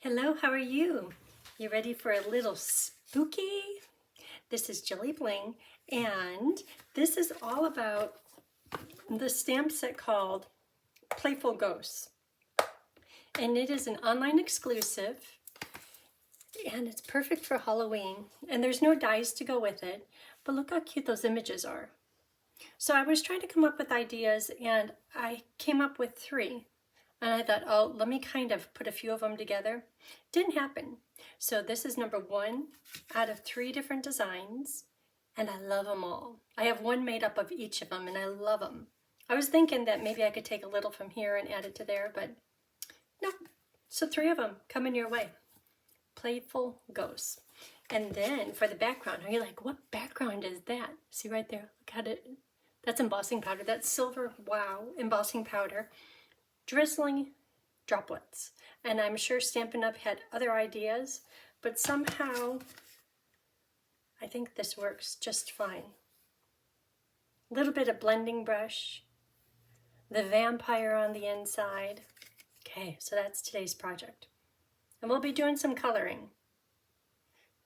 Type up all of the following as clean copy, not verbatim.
Hello, how are you? You ready for a little spooky? This is JilliBling, and this is all about the stamp set called Playful Ghosts. And it is an online exclusive, and it's perfect for Halloween. And there's no dies to go with it, but look how cute those images are. So I was trying to come up with ideas, and I came up with 3. And I thought, oh, let me kind of put a few of them together. Didn't happen. So this is number 1 out of 3 different designs, and I love them all. I have one made up of each of them, and I love them. I was thinking that maybe I could take a little from here and add it to there, but no. So 3 of them coming your way. Playful Ghosts. And then for the background, are you like, what background is that? See right there, look at it. That's embossing powder. That's silver, wow, embossing powder. Drizzling droplets. And I'm sure Stampin' Up! Had other ideas, but somehow I think this works just fine. A little bit of blending brush, the vampire on the inside. Okay, so that's today's project. And we'll be doing some coloring.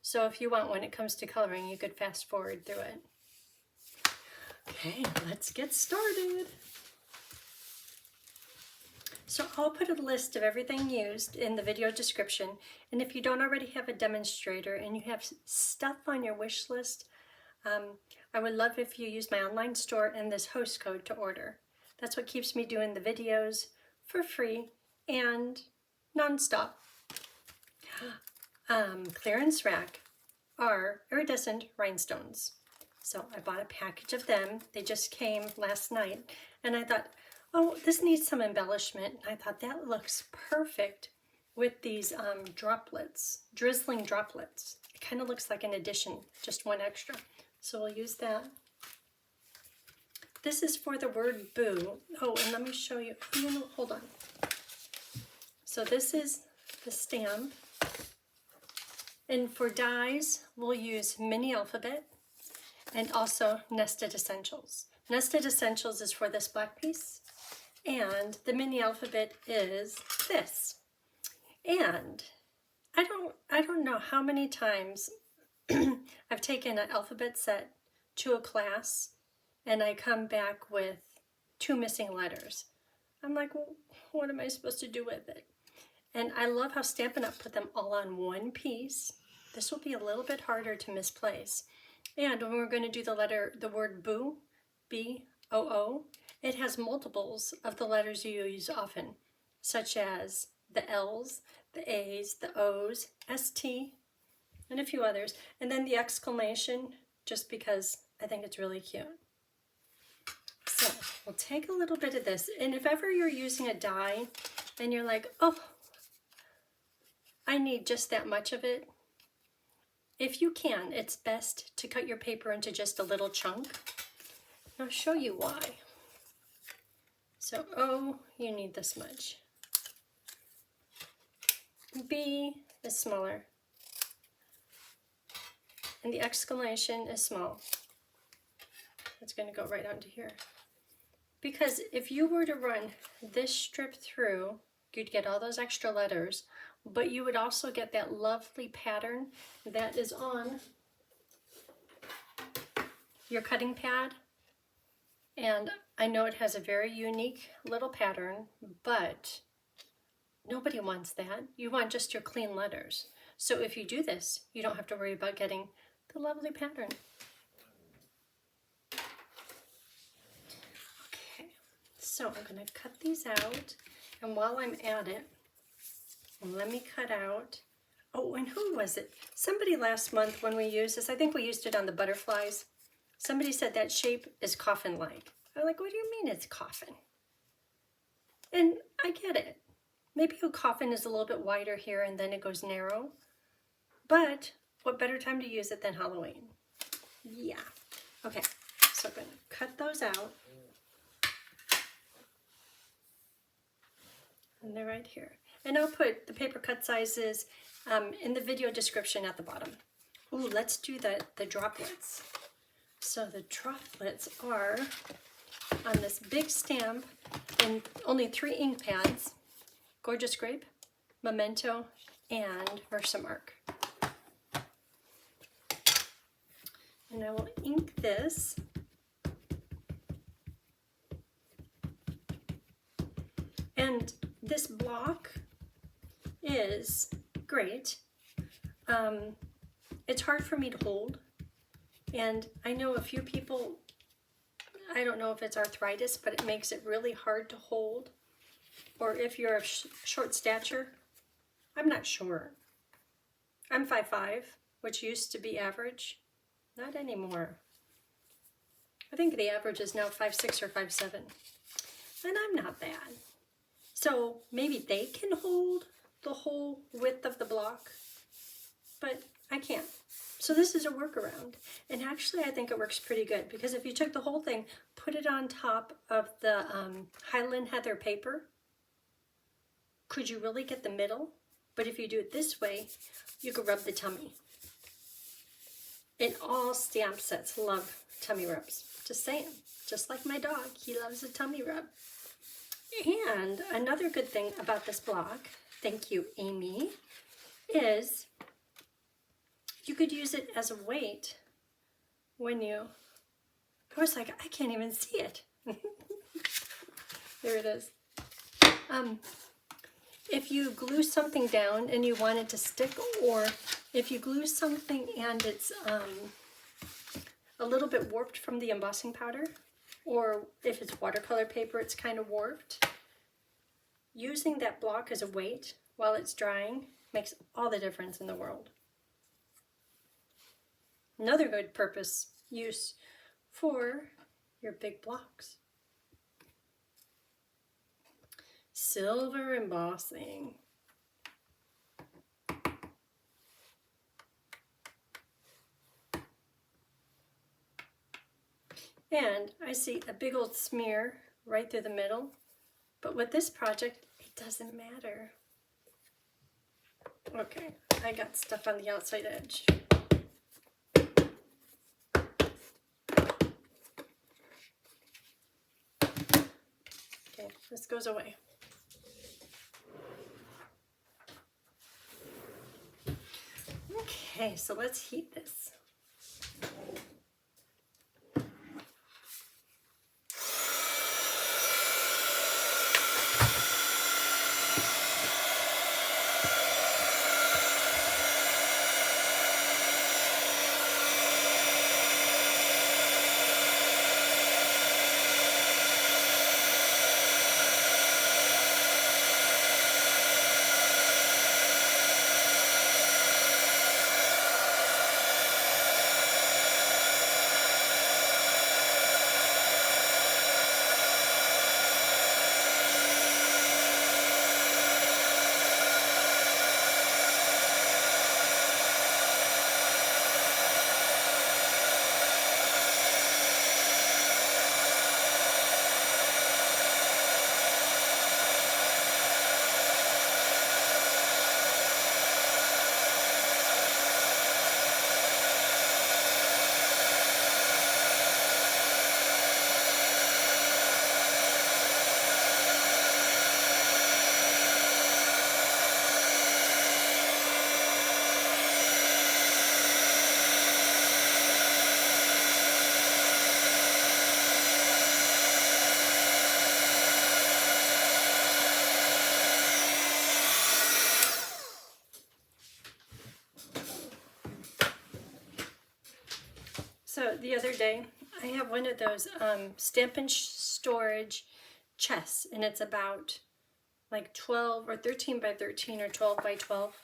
So if you want, when it comes to coloring, you could fast forward through it. Okay, let's get started. So I'll put a list of everything used in the video description, and if you don't already have a demonstrator and you have stuff on your wish list, I would love if you use my online store and this host code to order. That's what keeps me doing the videos for free and non-stop. Clearance rack are iridescent rhinestones. So I bought a package of them. They just came last night, and I thought, oh, this needs some embellishment. I thought that looks perfect with these droplets, drizzling droplets. It kind of looks like an addition, just one extra. So we'll use that. This is for the word boo. Oh, and let me show you. No, hold on. So this is the stamp. And for dies, we'll use mini alphabet and also nested essentials. Nested essentials is for this black piece. And the mini alphabet is this. And I don't know how many times I've taken an alphabet set to a class and I come back with 2 missing letters. I'm like, well, what am I supposed to do with it? And I love how Stampin' Up! Put them all on one piece. This will be a little bit harder to misplace. And when we're going to do the word boo, B-O-O, it has multiples of the letters you use often, such as the L's, the A's, the O's, ST, and a few others. And then the exclamation, just because I think it's really cute. So we'll take a little bit of this. And if ever you're using a die and you're like, oh, I need just that much of it, if you can, it's best to cut your paper into just a little chunk. And I'll show you why. So O, you need this much. B is smaller. And the exclamation is small. It's going to go right onto here. Because if you were to run this strip through, you'd get all those extra letters, but you would also get that lovely pattern that is on your cutting pad. And I know it has a very unique little pattern, but nobody wants that. You want just your clean letters. So if you do this, you don't have to worry about getting the lovely pattern. Okay, so I'm going to cut these out. And while I'm at it, let me cut out, oh, and who was it? Somebody last month when we used this, I think we used it on the butterflies. Somebody said that shape is coffin-like. I'm like, what do you mean it's coffin? And I get it. Maybe a coffin is a little bit wider here and then it goes narrow. But what better time to use it than Halloween? Yeah. Okay, so I'm going to cut those out. And they're right here. And I'll put the paper cut sizes in the video description at the bottom. Ooh, let's do the droplets. So the droplets are on this big stamp in only 3 ink pads. Gorgeous Grape, Memento, and Versamark. And I will ink this. And this block is great. It's hard for me to hold. And I know a few people, I don't know if it's arthritis, but it makes it really hard to hold. Or if you're of short stature, I'm not sure. I'm 5'5", which used to be average. Not anymore. I think the average is now 5'6" or 5'7". And I'm not bad. So maybe they can hold the whole width of the block, but I can't. So this is a workaround. And actually I think it works pretty good, because if you took the whole thing, put it on top of the Highland Heather paper, could you really get the middle? But if you do it this way, you could rub the tummy. And all stamp sets love tummy rubs. Just saying. Just like my dog, he loves a tummy rub. And another good thing about this block, thank you, Amy, is you could use it as a weight when you, I was like, I can't even see it. There it is. If you glue something down and you want it to stick, or if you glue something and it's a little bit warped from the embossing powder, or if it's watercolor paper, it's kind of warped, using that block as a weight while it's drying makes all the difference in the world. Another good use for your big blocks. Silver embossing. And I see a big old smear right through the middle, but with this project, it doesn't matter. Okay, I got stuff on the outside edge. Okay, this goes away. Okay, so let's heat this. So the other day, I have one of those Stampin' storage chests, and it's about like 12 or 13 by 13 or 12 by 12.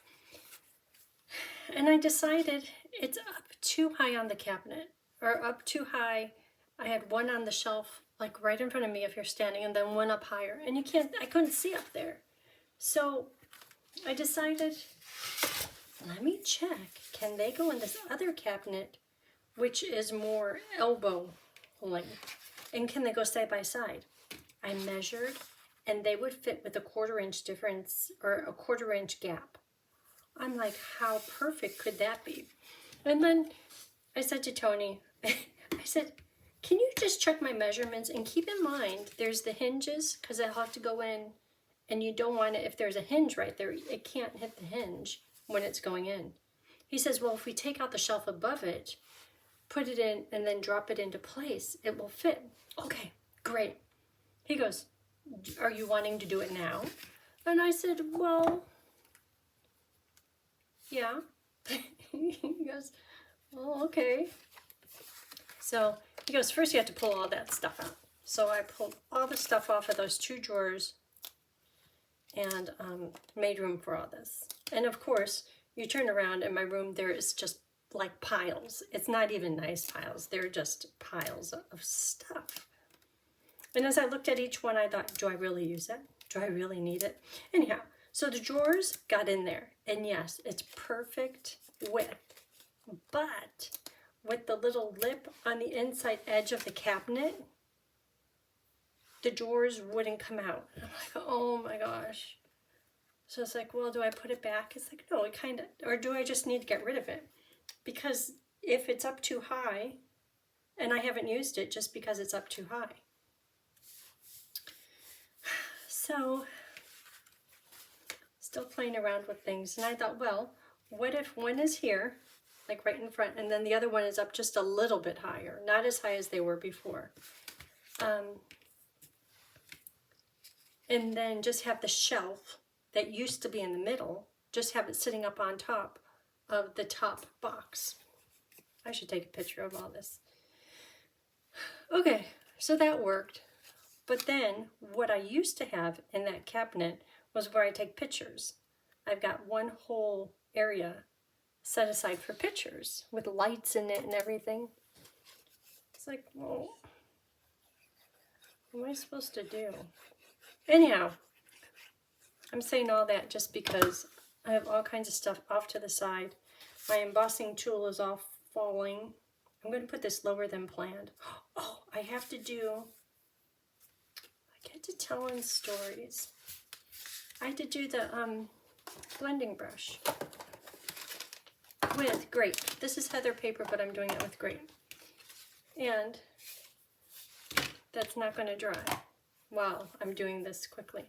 And I decided it's up too high on the cabinet, or up too high. I had one on the shelf, like right in front of me if you're standing, and then one up higher. And I couldn't see up there. So I decided, let me check, can they go in this other cabinet, which is more elbow length, and can they go side by side? I measured, and they would fit with a 1/4 inch difference, or a 1/4 inch gap. I'm like, how perfect could that be? And then I said to Tony, I said, can you just check my measurements and keep in mind there's the hinges, because I'll have to go in And you don't want it, if there's a hinge right there, it can't hit the hinge when it's going in. He says, well, if we take out the shelf above it, put it in, and then drop it into place, it will fit. Okay, great. He goes, are you wanting to do it now? And I said, well, yeah. He goes, well, okay. So he goes, first you have to pull all that stuff out. So I pulled all the stuff off of those 2 drawers and made room for all this. And of course, you turn around in my room, there is just like piles. It's not even nice piles. They're just piles of stuff. And as I looked at each one, I thought, do I really use it? Do I really need it? Anyhow, so the drawers got in there. And yes, it's perfect width. But with the little lip on the inside edge of the cabinet, the drawers wouldn't come out. And I'm like, oh my gosh. So it's like, well, do I put it back? It's like, no, it kind of, or do I just need to get rid of it? Because if it's up too high, and I haven't used it just because it's up too high. So, still playing around with things. And I thought, well, what if one is here, like right in front, and then the other one is up just a little bit higher, not as high as they were before. And then just have the shelf that used to be in the middle, just have it sitting up on top of the top box. I should take a picture of all this. Okay, so that worked. But then what I used to have in that cabinet was where I take pictures. I've got one whole area set aside for pictures with lights in it and everything. It's like, well, what am I supposed to do? Anyhow, I'm saying all that just because I have all kinds of stuff off to the side. My embossing tool is all falling. I'm going to put this lower than planned. Oh, I have to do, I get to tell in stories. I had to do the blending brush with grape. This is heather paper, but I'm doing it with grape. And that's not going to dry while I'm doing this quickly.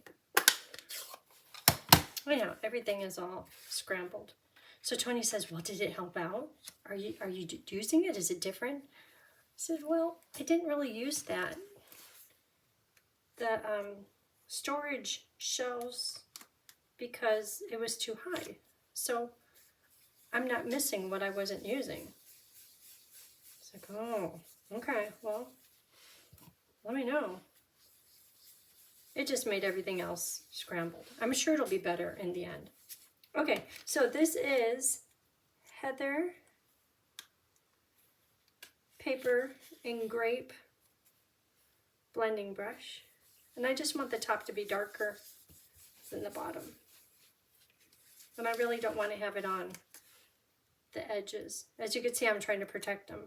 Anyhow, everything is all scrambled. So Tony says, well, did it help out? Are you using it? Is it different? I said, well, I didn't really use that. The storage shelves, because it was too high. So I'm not missing what I wasn't using. It's like, oh, okay, well, let me know. It just made everything else scrambled. I'm sure it'll be better in the end. Okay, so this is heather paper and grape blending brush. And I just want the top to be darker than the bottom. And I really don't want to have it on the edges. As you can see, I'm trying to protect them.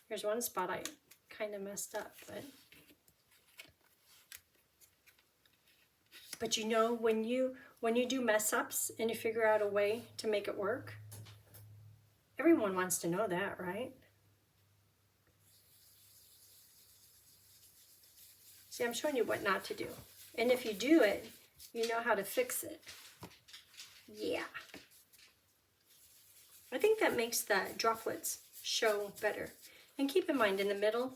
Here's one spot I kind of messed up, but you know, when you do mess ups and you figure out a way to make it work, everyone wants to know that, right? See, I'm showing you what not to do. And if you do it, you know how to fix it. Yeah. I think that makes the droplets show better. And keep in mind, in the middle,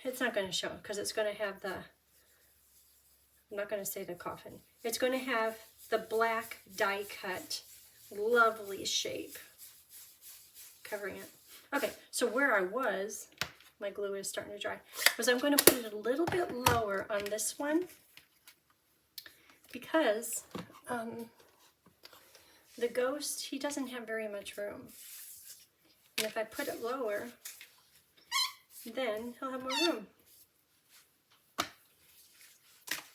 it's not going to show because it's going to have the, I'm not going to say the coffin. It's going to have the black die cut, lovely shape covering it. Okay, so where I was, my glue is starting to dry, was I'm going to put it a little bit lower on this one because the ghost, he doesn't have very much room. And if I put it lower, then he'll have more room.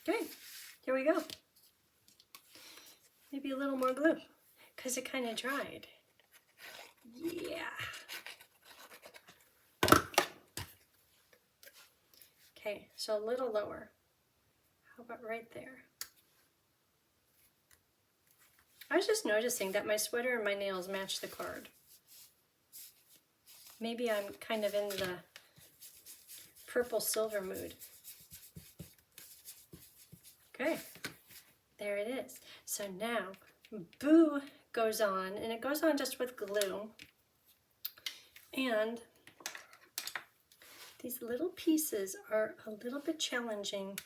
Okay, here we go. Maybe a little more glue, because it kind of dried. Yeah. Okay, so a little lower. How about right there? I was just noticing that my sweater and my nails match the card. Maybe I'm kind of in the purple silver mood. Okay, there it is. So now Boo goes on, and it goes on just with glue. And these little pieces are a little bit challenging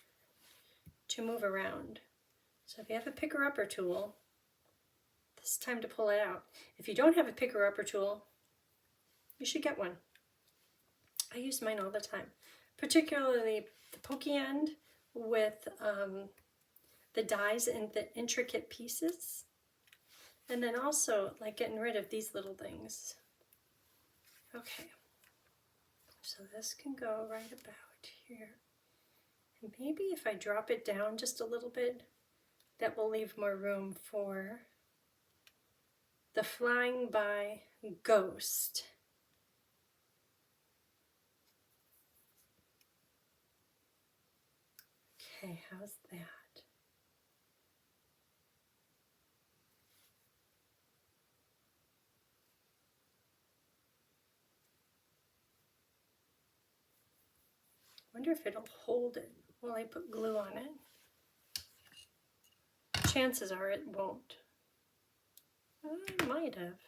to move around. So if you have a picker-upper tool, this is time to pull it out. If you don't have a picker-upper tool, you should get one. I use mine all the time, particularly the pokey end with the dies and the intricate pieces. And then also like getting rid of these little things. Okay, so this can go right about here. And maybe if I drop it down just a little bit, that will leave more room for the Flying by Ghost. Okay, how's that? Wonder if it'll hold it while I put glue on it. Chances are it won't. I might have.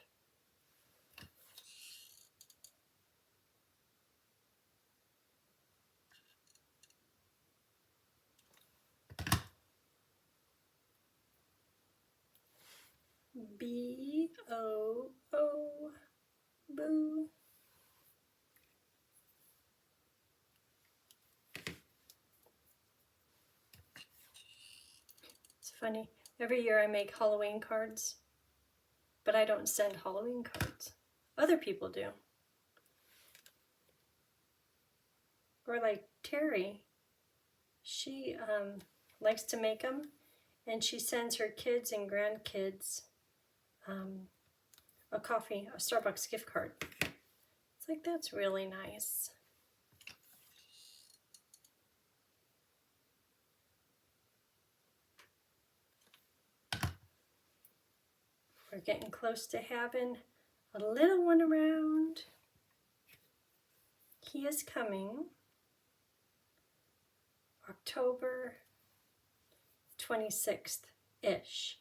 B-O-O, boo. It's funny, every year I make Halloween cards, but I don't send Halloween cards. Other people do. Or like Terry, she likes to make them, and she sends her kids and grandkids a Starbucks gift card. It's like, that's really nice. We're getting close to having a little one around. He is coming October 26th-ish.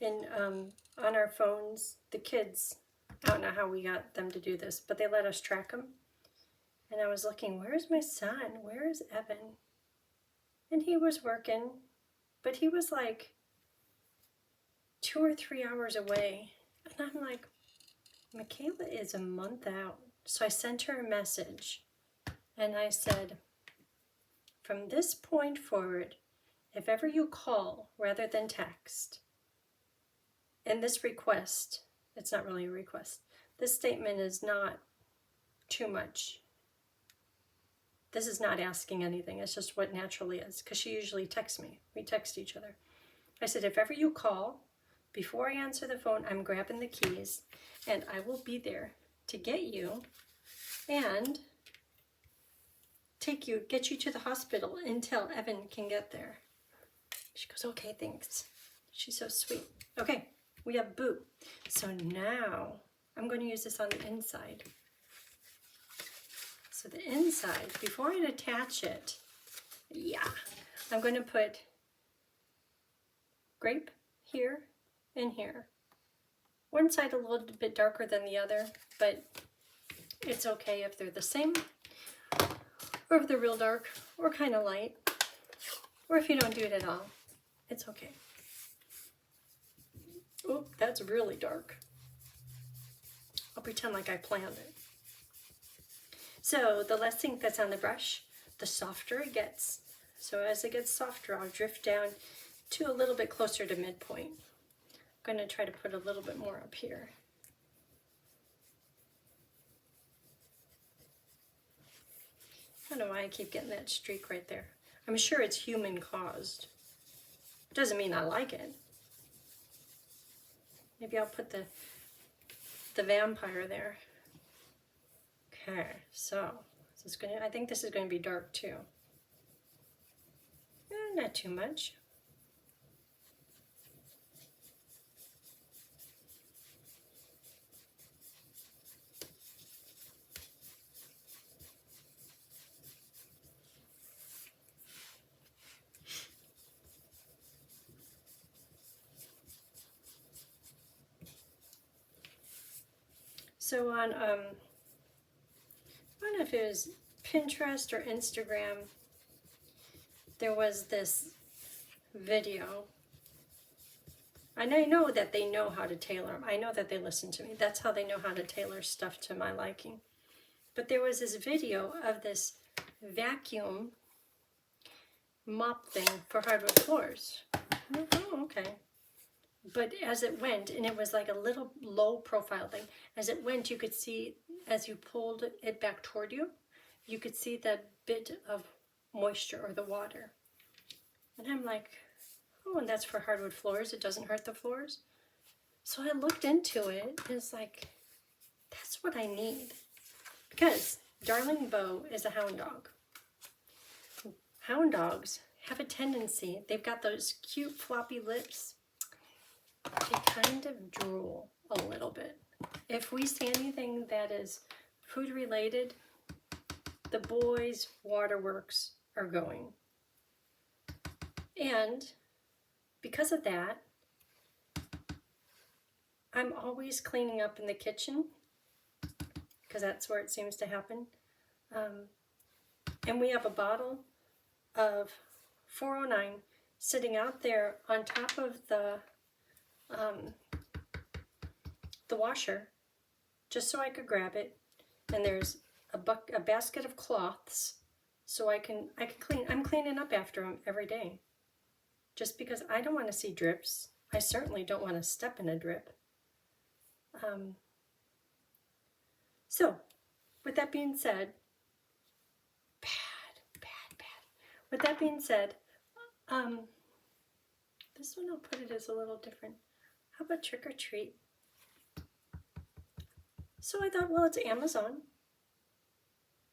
And on our phones, the kids, I don't know how we got them to do this, but they let us track them. And I was looking, where's my son? Where is Evan? And he was working, but he was like 2 or 3 hours away. And I'm like, Michaela is a month out. So I sent her a message and I said, from this point forward, if ever you call rather than text, and this request, it's not really a request, this statement is not too much. This is not asking anything, it's just what naturally is, because she usually texts me. We text each other. I said, if ever you call, before I answer the phone, I'm grabbing the keys, and I will be there to get you and get you to the hospital until Evan can get there. She goes, okay, thanks. She's so sweet. Okay, we have Boo. So now I'm going to use this on the inside. So the inside, before I attach it, I'm going to put grape here and here. One side a little bit darker than the other, but it's okay if they're the same, or if they're real dark, or kind of light, or if you don't do it at all, it's okay. Oh, that's really dark. I'll pretend like I planned it. So the less ink that's on the brush, the softer it gets. So as it gets softer, I'll drift down to a little bit closer to midpoint. I'm going to try to put a little bit more up here. I don't know why I keep getting that streak right there. I'm sure it's human caused. Doesn't mean I like it. Maybe I'll put the vampire there. Okay, so this is I think this is going to be dark too. Not too much. So on, I don't know if it was Pinterest or Instagram, there was this video. And I know that they know how to tailor them. I know that they listen to me. That's how they know how to tailor stuff to my liking. But there was this video of this vacuum mop thing for hardwood floors. Oh, okay. But as it went, and it was like a little low profile thing, as it went, you could see, as you pulled it back toward you, you could see that bit of moisture or the water. And I'm like, oh, and that's for hardwood floors. It doesn't hurt the floors. So I looked into it, and it's like, that's what I need. Because Darling Beau is a hound dog. Hound dogs have a tendency, they've got those cute floppy lips. They kind of drool a little bit. If we see anything that is food related, the boys' waterworks are going. And because of that, I'm always cleaning up in the kitchen because that's where it seems to happen. And we have a bottle of 409 sitting out there on top of the washer, just so I could grab it. And there's a basket of cloths, so I can clean. I'm cleaning up after them every day, just because I don't want to see drips. I certainly don't want to step in a drip. So, with that being said, With that being said, this one I'll put it as a little different. How about trick or treat? So I thought, well, it's Amazon,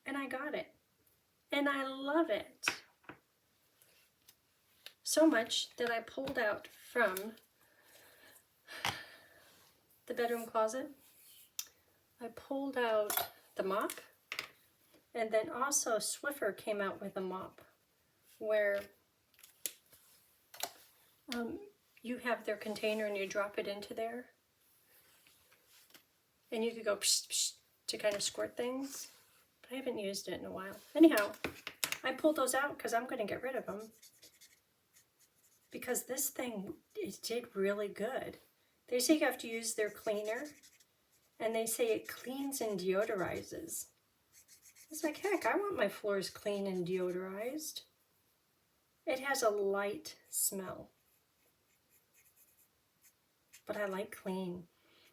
and I got it, and I love it so much that I pulled out from the bedroom closet. I pulled out the mop, and then also Swiffer came out with a mop where you have their container and you drop it into there, and you could go psh, psh, to kind of squirt things, but I haven't used it in a while. Anyhow, I pulled those out because I'm going to get rid of them, because this thing, it did really good. They say you have to use their cleaner, and they say it cleans and deodorizes. It's like, heck, I want my floors clean and deodorized. It has a light smell, but I like clean.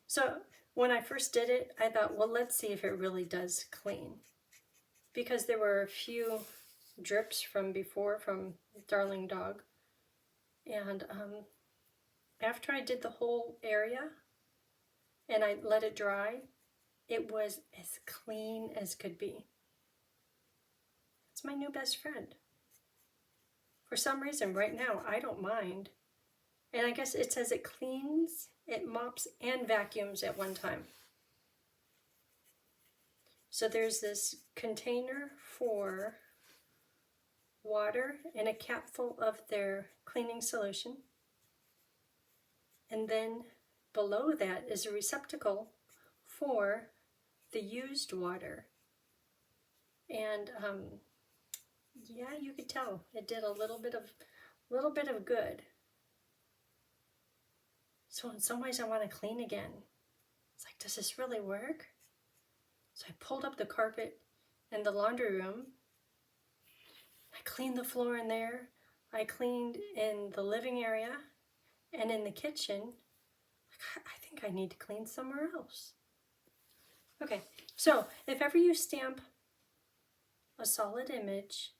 So when I first did it, I thought, well, let's see if it really does clean, because there were a few drips from before from Darling Dog. And after I did the whole area and I let it dry, it was as clean as could be. It's my new best friend. For some reason, right now, I don't mind. And I guess it says it cleans, it mops, and vacuums at one time. So there's this container for water and a cap full of their cleaning solution. And then below that is a receptacle for the used water. And yeah, you could tell it did a little bit of good. So in some ways I want to clean again. It's like, does this really work? So I pulled up the carpet in the laundry room. I cleaned the floor in there. I cleaned in the living area and in the kitchen. I think I need to clean somewhere else. Okay, so if ever you stamp a solid image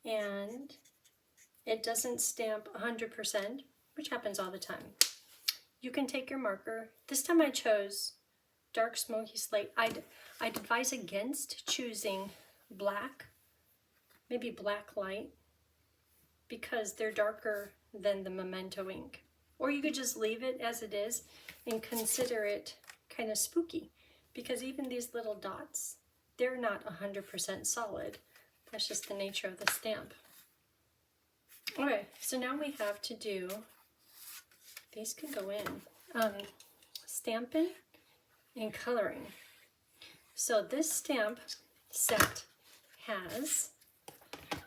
and it doesn't stamp 100%, which happens all the time, you can take your marker. This time I chose dark smoky slate. I'd advise against choosing black, maybe black light, because they're darker than the Memento ink. Or you could just leave it as it is and consider it kind of spooky, because even these little dots, they're not 100% solid. That's just the nature of the stamp. Okay, so now we have to do, these can go in, Stampin' and coloring. So this stamp set has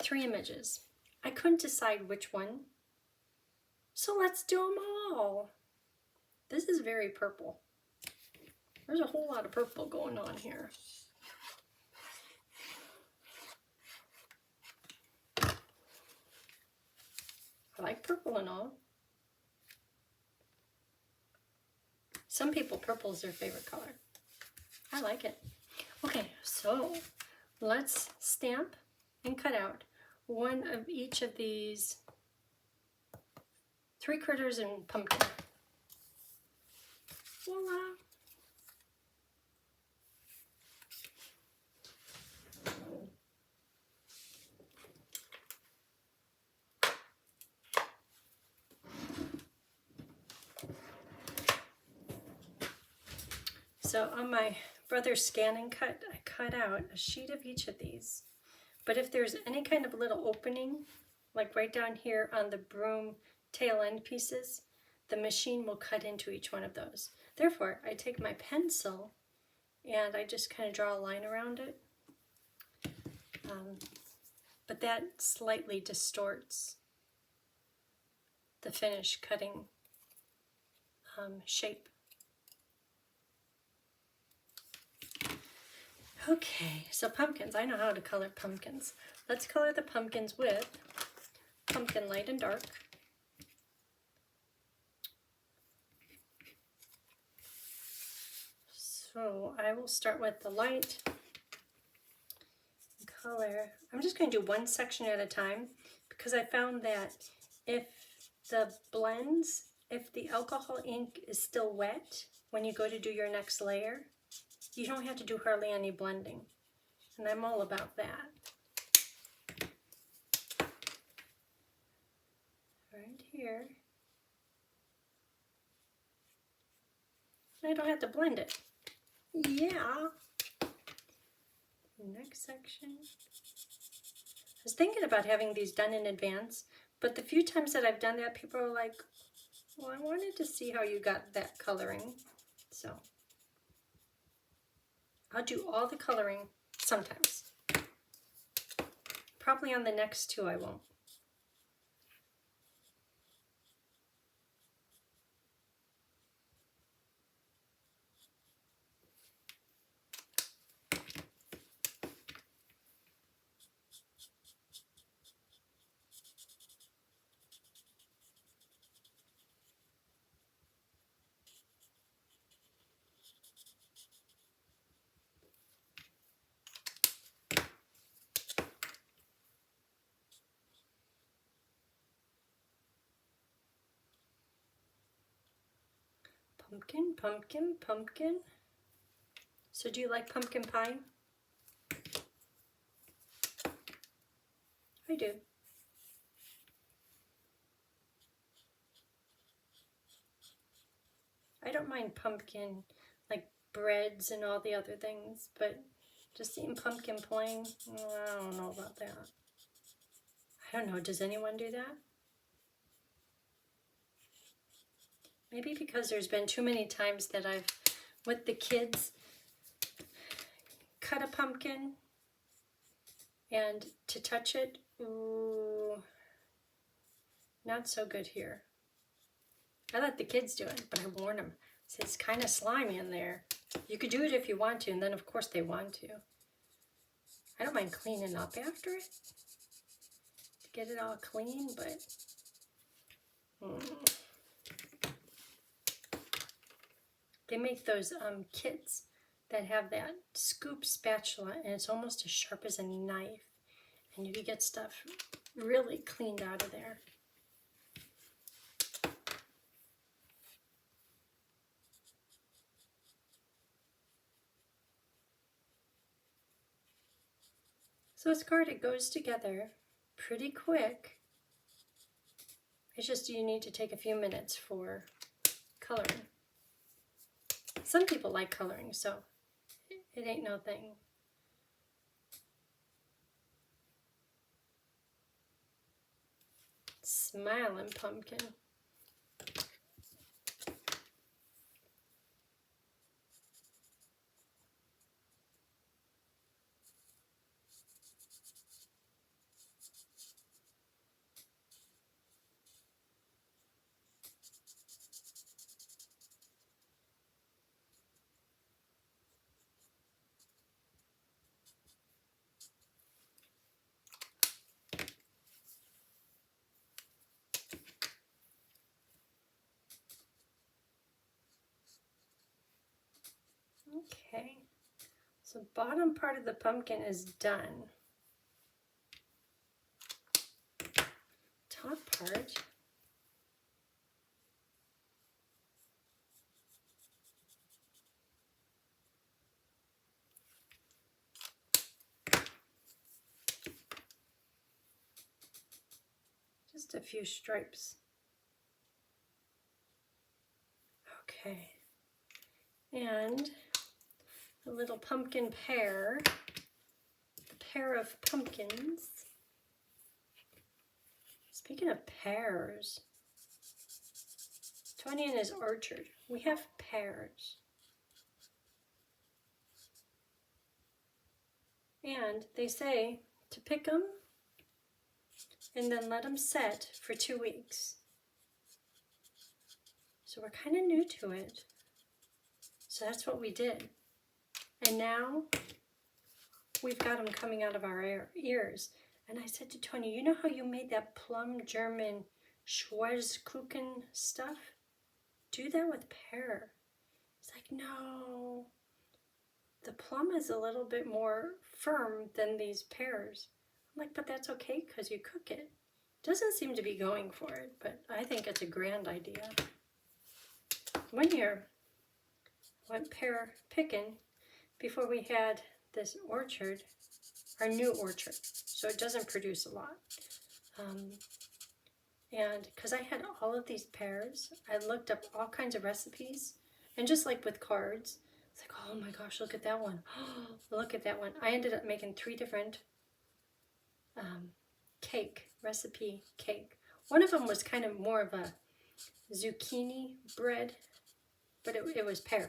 3 images. I couldn't decide which one, so let's do them all. This is very purple. There's a whole lot of purple going on here. I like purple and all. Some people, purple is their favorite color. I like it. Okay, so let's stamp and cut out one of each of these 3 critters and pumpkin. Voila! So on my brother's scan and cut, I cut out a sheet of each of these. But if there's any kind of little opening, like right down here on the broom tail end pieces, the machine will cut into each one of those. Therefore, I take my pencil and I just kind of draw a line around it. But that slightly distorts the finished cutting shape. Okay, so pumpkins. I know how to color pumpkins. Let's color the pumpkins with pumpkin light and dark. So I will start with the light color. I'm just going to do one section at a time because I found that if the blends, if the alcohol ink is still wet when you go to do your next layer, you don't have to do hardly any blending. And I'm all about that. Right here. I don't have to blend it. Yeah. Next section. I was thinking about having these done in advance, but the few times that I've done that, people are like, well, I wanted to see how you got that coloring. So I'll do all the coloring sometimes. Probably on the next 2 I won't. Pumpkin, pumpkin, pumpkin. So do you like pumpkin pie? I do. I don't mind pumpkin, like breads and all the other things, but just eating pumpkin plain, I don't know about that. I don't know, does anyone do that? Maybe because there's been too many times that I've, with the kids, cut a pumpkin and to touch it, ooh, not so good here. I let the kids do it, but I warn them. It's kind of slimy in there. You could do it if you want to, and then of course they want to. I don't mind cleaning up after it to get it all clean, but they make those kits that have that scoop spatula, and it's almost as sharp as a knife, and you can get stuff really cleaned out of there. So it's card, it goes together pretty quick. It's just you need to take a few minutes for coloring. Some people like coloring, so it ain't no thing. Smiling pumpkin. Okay, so bottom part of the pumpkin is done. Top part, just a few stripes. Okay, and a little pumpkin pear, a pair of pumpkins. Speaking of pears, Tony in his orchard, we have pears. And they say to pick them and then let them set for 2 weeks. So we're kind of new to it. So that's what we did. And now we've got them coming out of our ears. And I said to Tony, you know how you made that plum German Schwarzkuchen stuff? Do that with pear. He's like, no. The plum is a little bit more firm than these pears. I'm like, but that's okay because you cook it. Doesn't seem to be going for it, but I think it's a grand idea. One year, I went pear picking before we had this orchard, our new orchard, so it doesn't produce a lot. And because I had all of these pears, I looked up all kinds of recipes, and just like with cards, it's like, oh my gosh, look at that one. Look at that one. I ended up making 3 different recipe cake. One of them was kind of more of a zucchini bread, but it was pear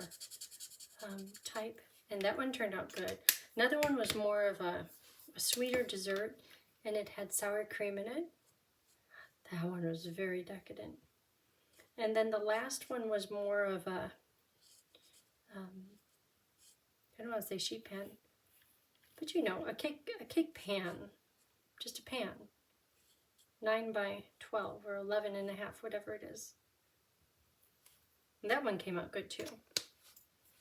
type, and that one turned out good. Another one was more of a sweeter dessert, and it had sour cream in it. That one was very decadent. And then the last one was more of a, I don't want to say sheet pan, but you know, a cake pan, just a pan, 9 by 12 or 11 and a half, whatever it is. And that one came out good too.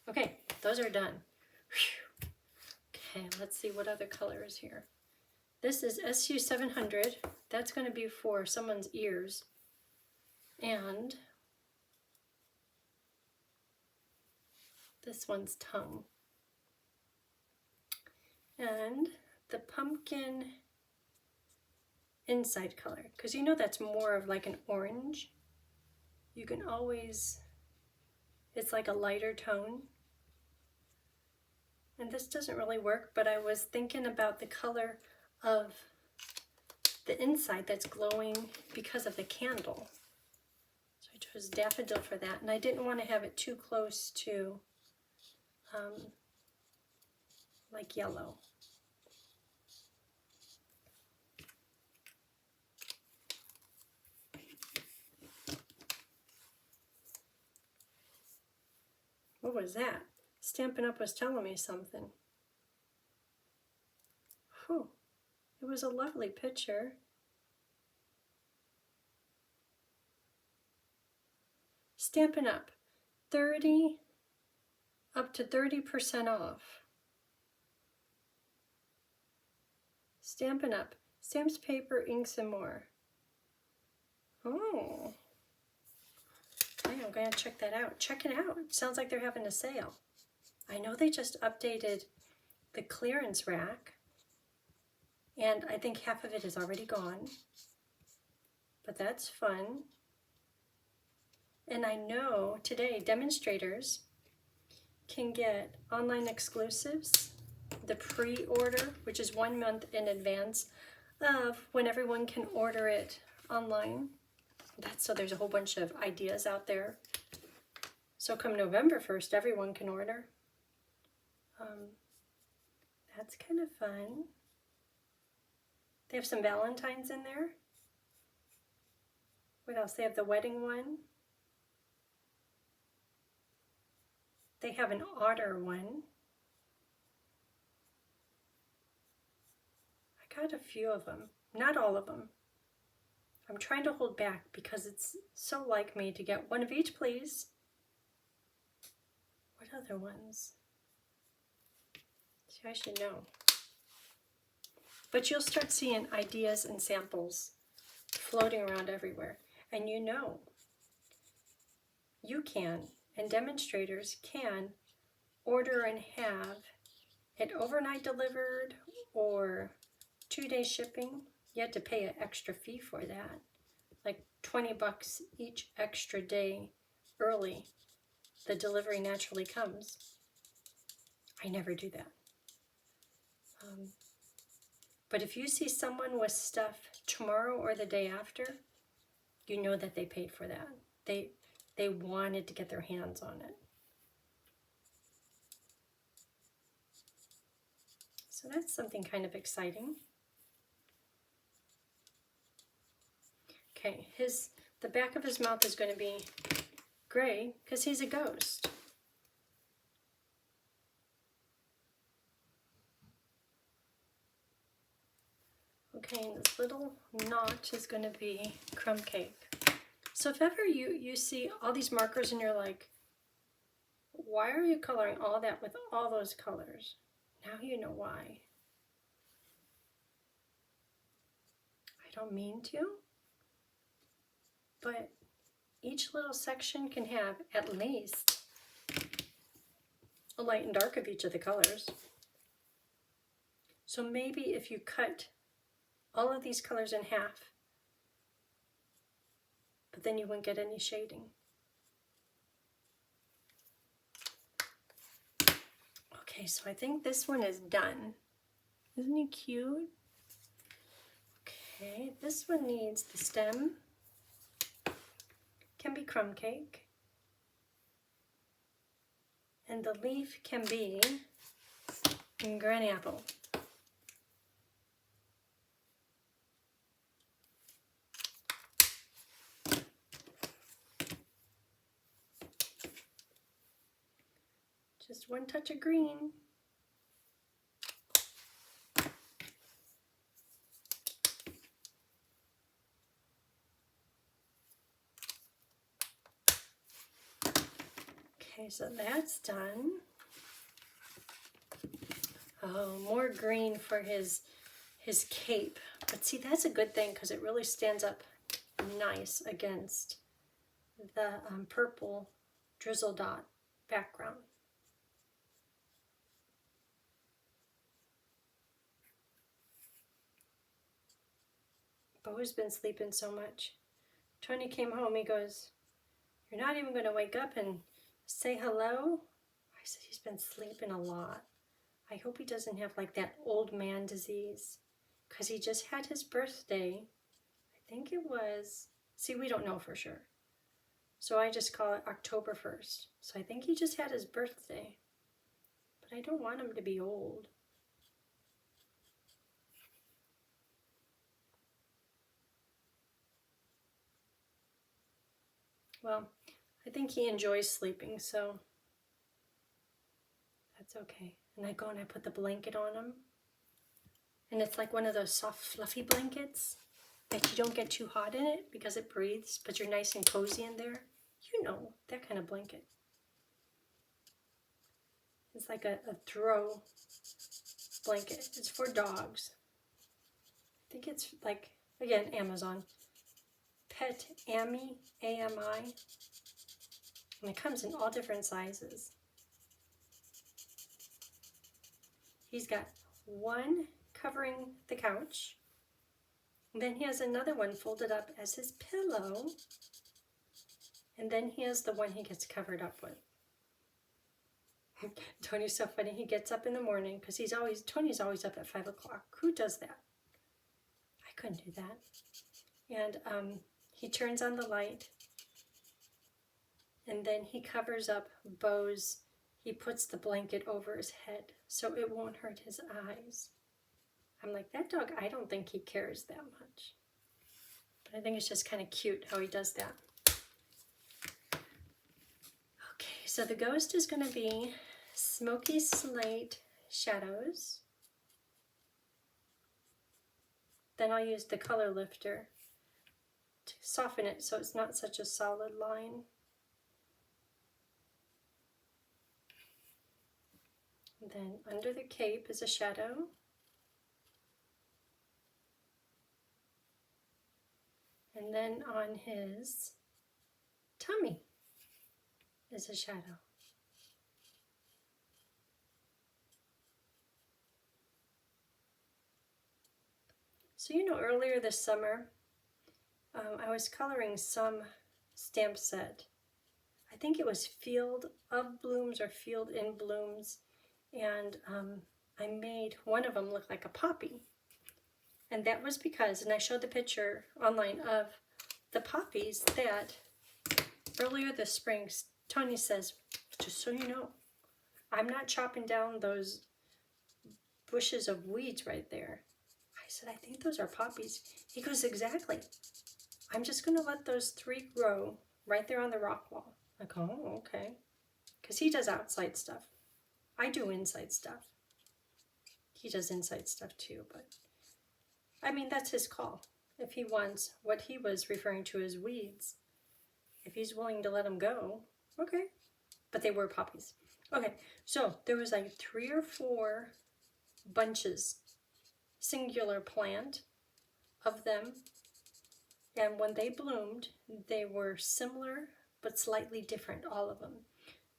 Okay, those are done. Whew. Okay, let's see what other color is here. This is SU700. That's going to be for someone's ears. And this one's tongue. And the pumpkin inside color, because you know that's more of like an orange. You can always, it's like a lighter tone. And this doesn't really work, but I was thinking about the color of the inside that's glowing because of the candle. So I chose daffodil for that, and I didn't want to have it too close to like yellow. What was that? Stampin' Up was telling me something. Whew. It was a lovely picture. Stampin' Up, up to 30% off. Stampin' Up, stamps, paper, inks, and more. Oh. Okay, I'm going to check that out. Check it out. It sounds like they're having a sale. I know they just updated the clearance rack, and I think half of it is already gone, but that's fun. And I know today demonstrators can get online exclusives, the pre-order, which is 1 month in advance of when everyone can order it online. So there's a whole bunch of ideas out there. So come November 1st, everyone can order. That's kind of fun. They have some Valentines in there. What else? They have the wedding one. They have an otter one. I got a few of them, not all of them. I'm trying to hold back because it's so like me to get one of each, please. What other ones? See, I should know. But you'll start seeing ideas and samples floating around everywhere. And you know, you can, and demonstrators can, order and have it overnight delivered or 2-day shipping. You have to pay an extra fee for that, like 20 bucks each extra day early. The delivery naturally comes. I never do that. But if you see someone with stuff tomorrow or the day after, you know that they paid for that. They wanted to get their hands on it. So that's something kind of exciting. Okay, the back of his mouth is going to be gray because he's a ghost. Okay, and this little notch is going to be crumb cake. So if ever you see all these markers and you're like, why are you coloring all that with all those colors? Now you know why. I don't mean to, but each little section can have at least a light and dark of each of the colors. So maybe if you cut all of these colors in half, but then you wouldn't get any shading. Okay, so I think this one is done. Isn't he cute? Okay, this one needs the stem. Can be crumb cake. And the leaf can be granny apple. Just one touch of green. Okay, so that's done. Oh, more green for his cape. But see, that's a good thing because it really stands up nice against the purple drizzle dot background. Bo's been sleeping so much. Tony came home, he goes, "You're not even going to wake up and say hello?" I said, "He's been sleeping a lot. I hope he doesn't have like that old man disease." Because he just had his birthday. I think it was, see, we don't know for sure. So I just call it October 1st. So I think he just had his birthday. But I don't want him to be old. Well, I think he enjoys sleeping, so that's okay. And I go and I put the blanket on him. And it's like one of those soft, fluffy blankets that you don't get too hot in it because it breathes, but you're nice and cozy in there. You know, that kind of blanket. It's like a throw blanket. It's for dogs. I think it's like, again, Amazon. Pet Ami, A-M-I. And it comes in all different sizes. He's got one covering the couch. And then he has another one folded up as his pillow. And then he has the one he gets covered up with. Tony's so funny. He gets up in the morning because Tony's always up at 5 o'clock. Who does that? I couldn't do that. And he turns on the light. And then he covers up Bo's. He puts the blanket over his head so it won't hurt his eyes. I'm like, that dog, I don't think he cares that much. But I think it's just kind of cute how he does that. Okay, so the ghost is going to be smoky slate shadows. Then I'll use the color lifter to soften it so it's not such a solid line. And then under the cape is a shadow. And then on his tummy is a shadow. So you know, earlier this summer, I was coloring some stamp set. I think it was Field of Blooms or Field in Blooms, and I made one of them look like a poppy. And that was because, and I showed the picture online of the poppies that earlier this spring, Tony says, just so you know, I'm not chopping down those bushes of weeds right there. I said, I think those are poppies. He goes, exactly. I'm just going to let those 3 grow right there on the rock wall. I go, oh, okay. Because he does outside stuff. I do inside stuff. He does inside stuff too, but I mean, that's his call. If he wants what he was referring to as weeds, if he's willing to let them go, okay. But they were poppies. Okay, so there was like 3 or 4 bunches, singular plant of them. And when they bloomed, they were similar but slightly different, all of them.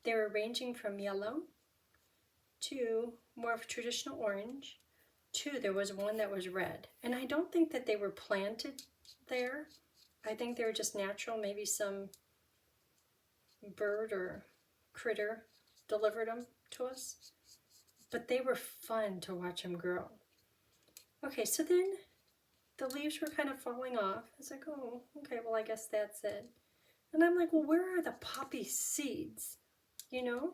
They were ranging from yellow to more of traditional orange to there was one that was red. And I don't think that they were planted there. I think they were just natural. Maybe some bird or critter delivered them to us. But they were fun to watch them grow. Okay, so then the leaves were kind of falling off. I was like, oh, okay, well, I guess that's it. And I'm like, well, where are the poppy seeds? You know?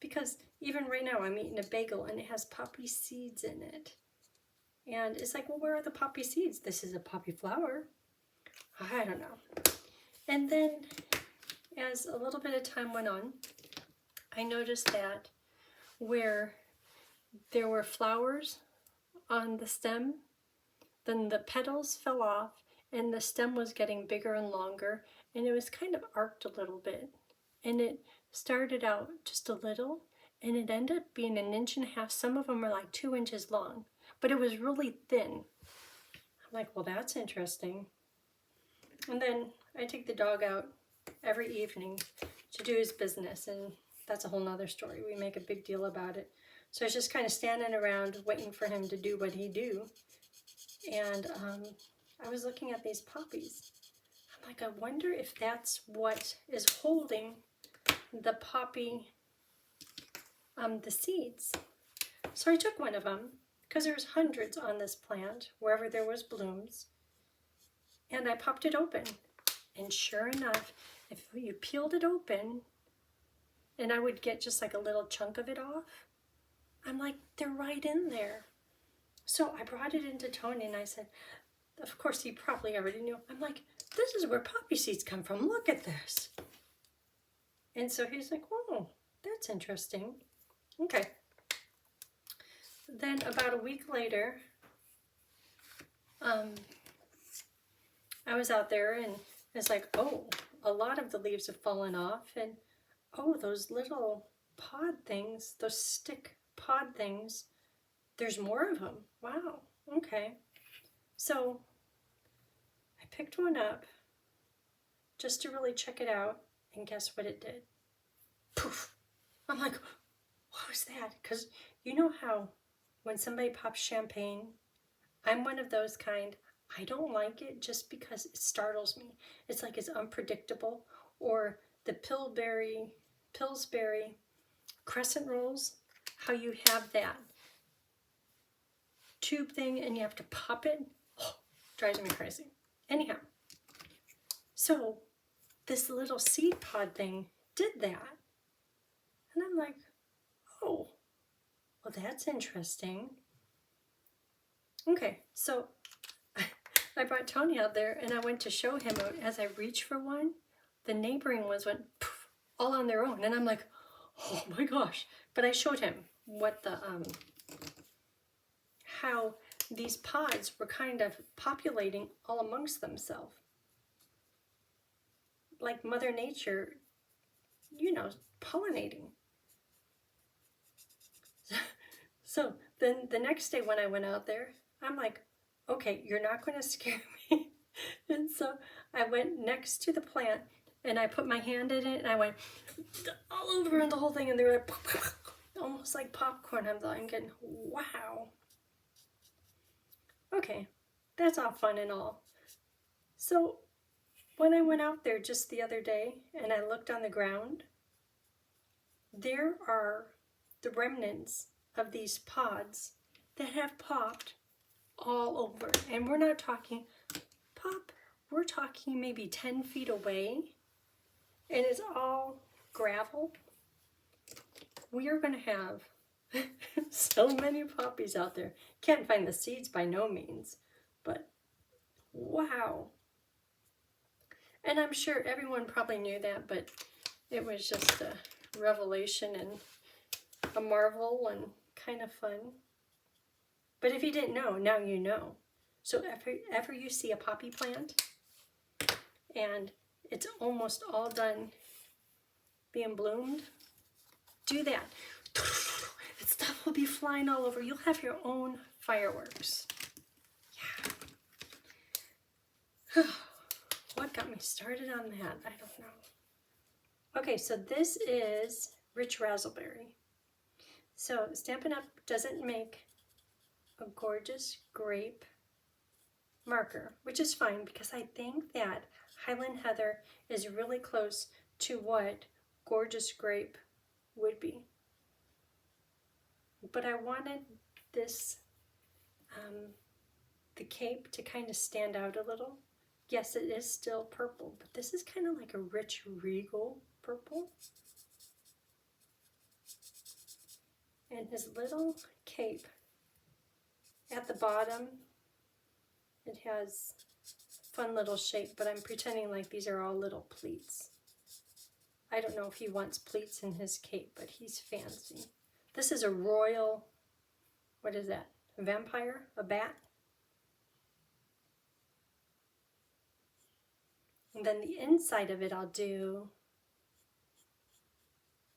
Because even right now I'm eating a bagel and it has poppy seeds in it. And it's like, well, where are the poppy seeds? This is a poppy flower. I don't know. And then as a little bit of time went on, I noticed that where there were flowers on the stem, then the petals fell off and the stem was getting bigger and longer, and it was kind of arced a little bit. And it started out just a little, and it ended up being 1.5 inches. Some of them are like 2 inches long, but it was really thin. I'm like, well, that's interesting. And then I take the dog out every evening to do his business, and that's a whole nother story. We make a big deal about it. So I was just kind of standing around waiting for him to do what he do. And I was looking at these poppies. I'm like, I wonder if that's what is holding the poppy, the seeds. So I took one of them, because there's hundreds on this plant, wherever there was blooms, and I popped it open. And sure enough, if you peeled it open, and I would get just like a little chunk of it off, I'm like, they're right in there. So I brought it into Tony and I said, of course he probably already knew. I'm like, this is where poppy seeds come from. Look at this. And so he's like, oh, that's interesting. Okay. Then about a week later, I was out there and it's like, oh, a lot of the leaves have fallen off, and oh, those little pod things, those stick pod things, there's more of them. Wow, okay. So I picked one up just to really check it out, and guess what it did? Poof! I'm like, what was that? Because you know how when somebody pops champagne, I'm one of those kind, I don't like it just because it startles me. It's like it's unpredictable. Or the Pillsbury crescent rolls, how you have that tube thing and you have to pop it. Oh, drives me crazy. Anyhow, so this little seed pod thing did that. And I'm like, oh, well, that's interesting. Okay, so I brought Tony out there and I went to show him. As I reached for one, the neighboring ones went poof, all on their own. And I'm like, oh my gosh. But I showed him what the, how these pods were kind of populating all amongst themselves. Like Mother Nature, you know, pollinating. So then the next day when I went out there, I'm like, okay, you're not going to scare me. And so I went next to the plant and I put my hand in it and I went all over in the whole thing, and they were like almost like popcorn. I'm thinking, wow. Okay, that's all fun and all. So when I went out there just the other day and I looked on the ground, there are the remnants of these pods that have popped all over. And we're not talking pop, we're talking maybe 10 feet away, and it's all gravel. We are going to have so many poppies out there. Can't find the seeds by no means, but wow. And I'm sure everyone probably knew that, but it was just a revelation and a marvel and kind of fun. But if you didn't know, now you know. So if ever you see a poppy plant and it's almost all done being bloomed, do that. That stuff will be flying all over. You'll have your own fireworks. Yeah. What got me started on that? I don't know. Okay, so this is Rich Razzleberry. So Stampin' Up! Doesn't make a gorgeous grape marker, which is fine because I think that Highland Heather is really close to what gorgeous grape would be. But I wanted this, the cape to kind of stand out a little. Yes, it is still purple, but this is kind of like a rich regal purple. And his little cape at the bottom, it has a fun little shape, but I'm pretending like these are all little pleats. I don't know if he wants pleats in his cape, but he's fancy. This is a royal, what is that? A vampire? A bat? And then the inside of it I'll do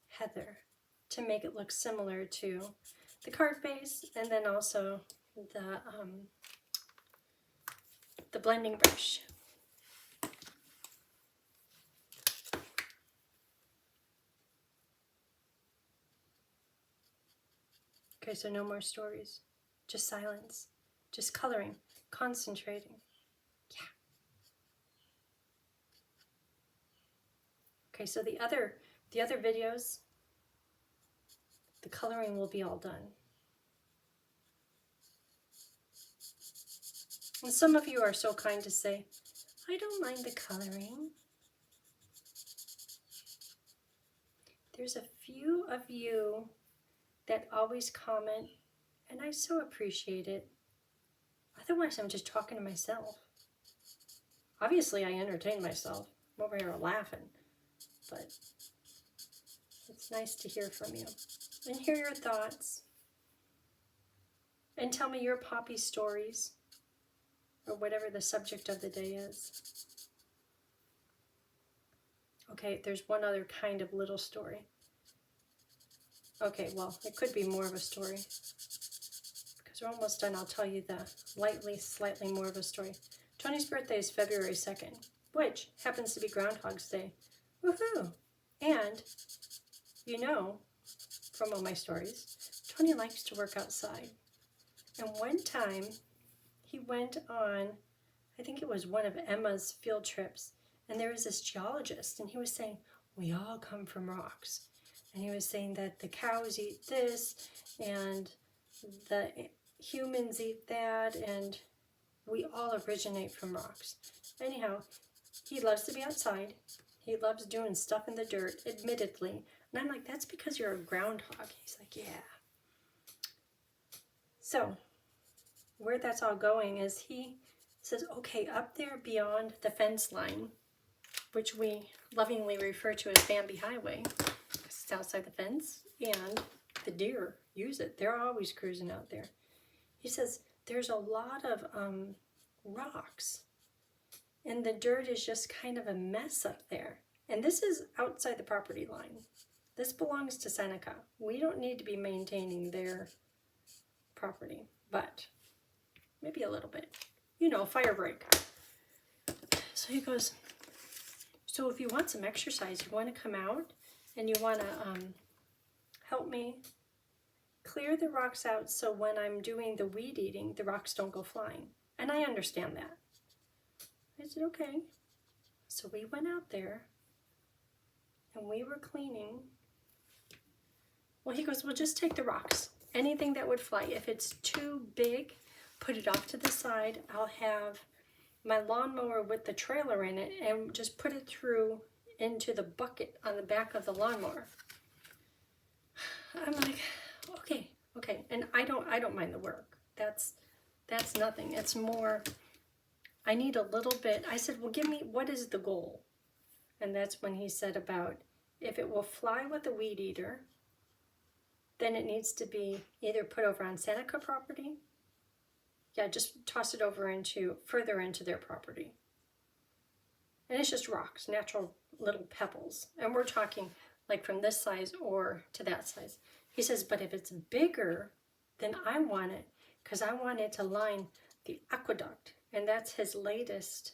heather to make it look similar to the card base, and then also the blending brush. Okay, so no more stories, just silence, just coloring, concentrating. Yeah. Okay, so the other videos, the coloring will be all done. And some of you are so kind to say, I don't mind the coloring. There's a few of you that always comment, and I so appreciate it. Otherwise, I'm just talking to myself. Obviously, I entertain myself. I'm over here laughing, but it's nice to hear from you and hear your thoughts. And tell me your poppy stories, or whatever the subject of the day is. Okay, there's one other kind of little story. Okay, well, it could be more of a story. Because we're almost done, I'll tell you the slightly more of a story. Tony's birthday is February 2nd, which happens to be Groundhog's Day. Woohoo! And, you know, from all my stories, Tony likes to work outside. And one time, he went on, I think it was one of Emma's field trips, and there was this geologist, and he was saying, we all come from rocks. And he was saying that the cows eat this, and the humans eat that, and we all originate from rocks. Anyhow, he loves to be outside. He loves doing stuff in the dirt, admittedly. And I'm like, that's because you're a groundhog. He's like, yeah. So, where that's all going is he says, okay, up there beyond the fence line, which we lovingly refer to as Bambi Highway, because it's outside the fence, and the deer use it. They're always cruising out there. He says, there's a lot of rocks, and the dirt is just kind of a mess up there. And this is outside the property line. This belongs to Seneca. We don't need to be maintaining their property, but maybe a little bit. You know, fire break. So he goes, so if you want some exercise, you want to come out and you want to help me clear the rocks out so when I'm doing the weed eating, the rocks don't go flying. And I understand that. I said, okay. So we went out there and we were cleaning. Well, he goes, well, just take the rocks. Anything that would fly. If it's too big, put it off to the side. I'll have my lawnmower with the trailer in it and just put it through into the bucket on the back of the lawnmower. I'm like, okay. And I don't mind the work. That's nothing. It's more, I need a little bit. I said, well, give me, what is the goal? And that's when he said about, if it will fly with the weed eater, then it needs to be either put over on Seneca property. Yeah, just toss it over further into their property. And it's just rocks, natural little pebbles. And we're talking like from this size or to that size. He says, but if it's bigger, then I want it, because I want it to line the aqueduct. And that's his latest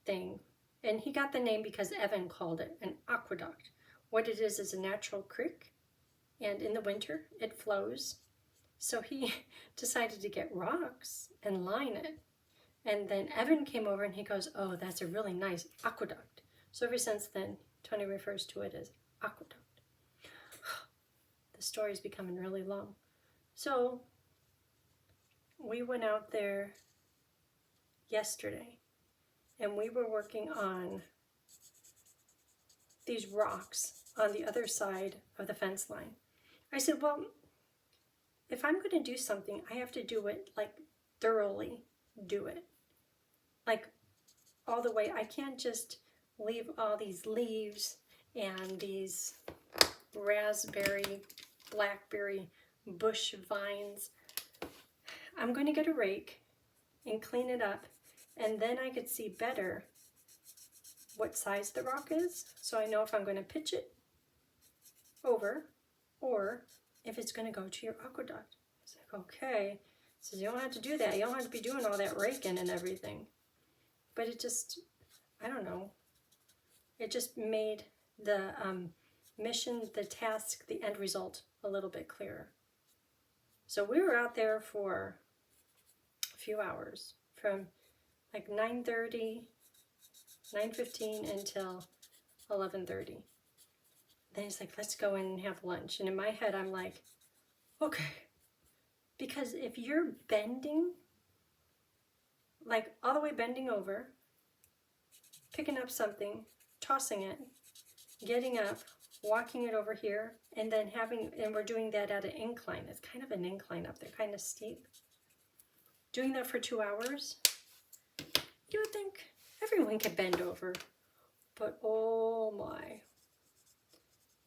thing. And he got the name because Evan called it an aqueduct. What it is a natural creek. And in the winter, it flows. So he decided to get rocks and line it. And then Evan came over and he goes, oh, that's a really nice aqueduct. So ever since then, Tony refers to it as aqueduct. The story's becoming really long. So we went out there yesterday and we were working on these rocks on the other side of the fence line. I said, well, if I'm going to do something, I have to do it like thoroughly do it. Like all the way. I can't just leave all these leaves and these raspberry, blackberry bush vines. I'm going to get a rake and clean it up, and then I could see better what size the rock is, so I know if I'm going to pitch it over or if it's going to go to your aqueduct. It's like, okay. So you don't have to do that. You don't have to be doing all that raking and everything. But it just, I don't know. It just made the mission, the task, the end result a little bit clearer. So we were out there for a few hours, from like 9:30, 9:15 until 11:30. Then he's like, let's go in and have lunch. And in my head, I'm like, okay. Because if you're bending, like all the way bending over, picking up something, tossing it, getting up, walking it over here, and then and we're doing that at an incline. It's kind of an incline up there, kind of steep. Doing that for 2 hours, you would think everyone could bend over. But oh my,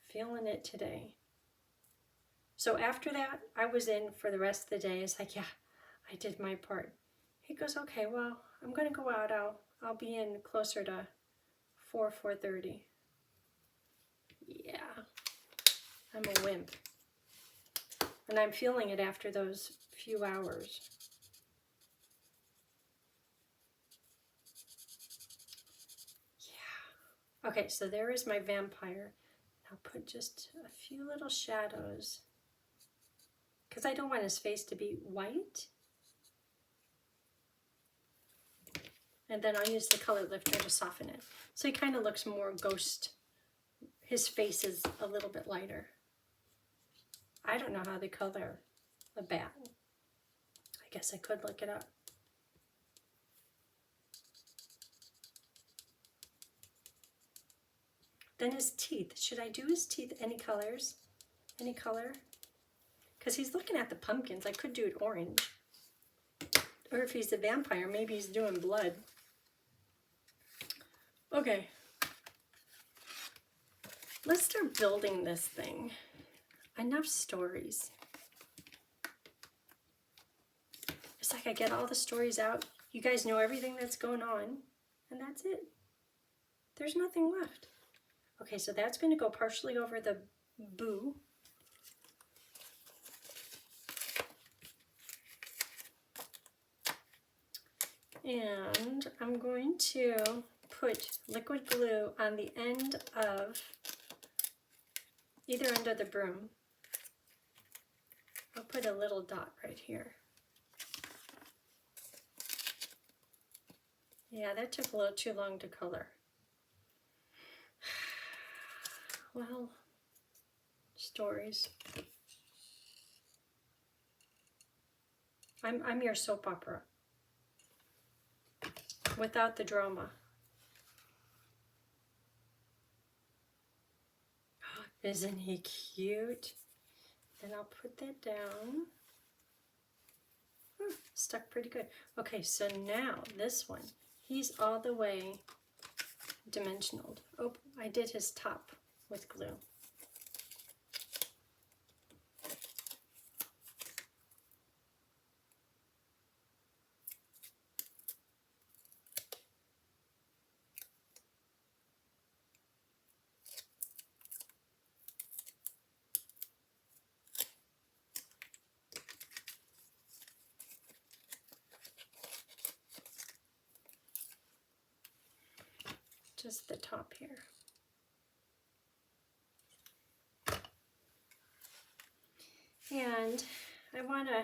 feeling it today. So after that, I was in for the rest of the day. It's like, yeah, I did my part. He goes, okay, well, I'm going to go out. I'll be in closer to 4:30. Yeah, I'm a wimp. And I'm feeling it after those few hours. Yeah. Okay, so there is my vampire. I'll put just a few little shadows, because I don't want his face to be white. And then I'll use the color lifter to soften it. So he kind of looks more ghost. His face is a little bit lighter. I don't know how they color a bat. I guess I could look it up. Then his teeth. Should I do his teeth any colors? Any color? Because he's looking at the pumpkins. I could do it orange. Or if he's a vampire, maybe he's doing blood. Okay. Let's start building this thing. Enough stories. It's like I get all the stories out. You guys know everything that's going on. And that's it. There's nothing left. Okay, so that's going to go partially over the boo. And I'm going to put liquid glue on the end of either end of the broom. I'll put a little dot right here. Yeah, that took a little too long to color. Well, stories. I'm your soap opera without the drama. Isn't he cute? Then I'll put that down. Stuck pretty good. Okay, so now this one, he's all the way dimensional. Oh, I did his top with glue. Just the top here. And I want to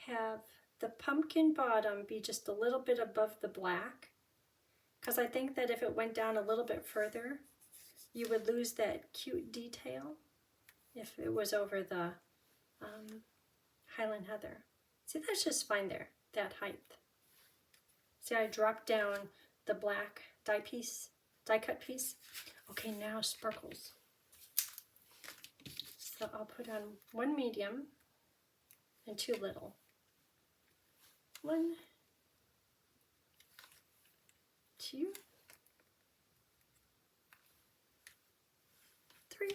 have the pumpkin bottom be just a little bit above the black, because I think that if it went down a little bit further, you would lose that cute detail if it was over the Highland Heather. See, that's just fine there, that height. See, I dropped down the black die cut piece. Okay, now sparkles. So I'll put on 1 medium and 2 little. 1, 2, 3.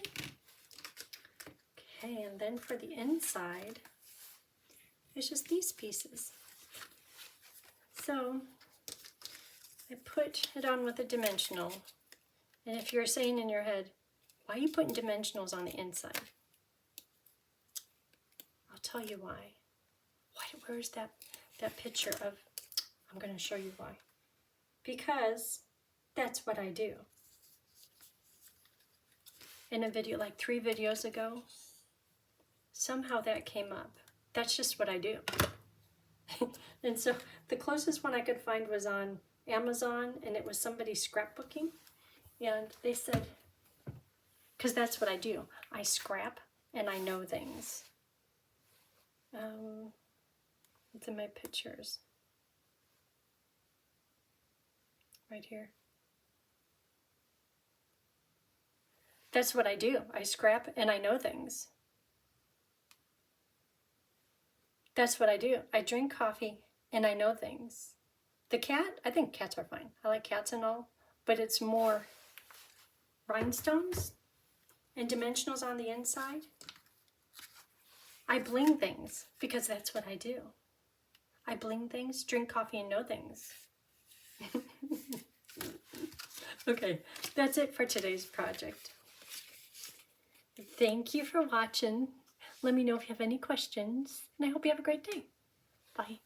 Okay, and then for the inside, it's just these pieces. So I put it on with a dimensional. And if you're saying in your head, why are you putting dimensionals on the inside? I'll tell you why. Where's that picture of, I'm going to show you why. Because that's what I do. In a video, like 3 videos ago, somehow that came up. That's just what I do. And so the closest one I could find was on Amazon, and it was somebody scrapbooking. And they said, because that's what I do. I scrap and I know things. It's in my pictures. Right here. That's what I do. I scrap and I know things. That's what I do. I drink coffee and I know things. The cat, I think cats are fine. I like cats and all, but it's more rhinestones and dimensionals on the inside. I bling things because that's what I do. I bling things, drink coffee, and know things. Okay, that's it for today's project. Thank you for watching. Let me know if you have any questions, and I hope you have a great day. Bye.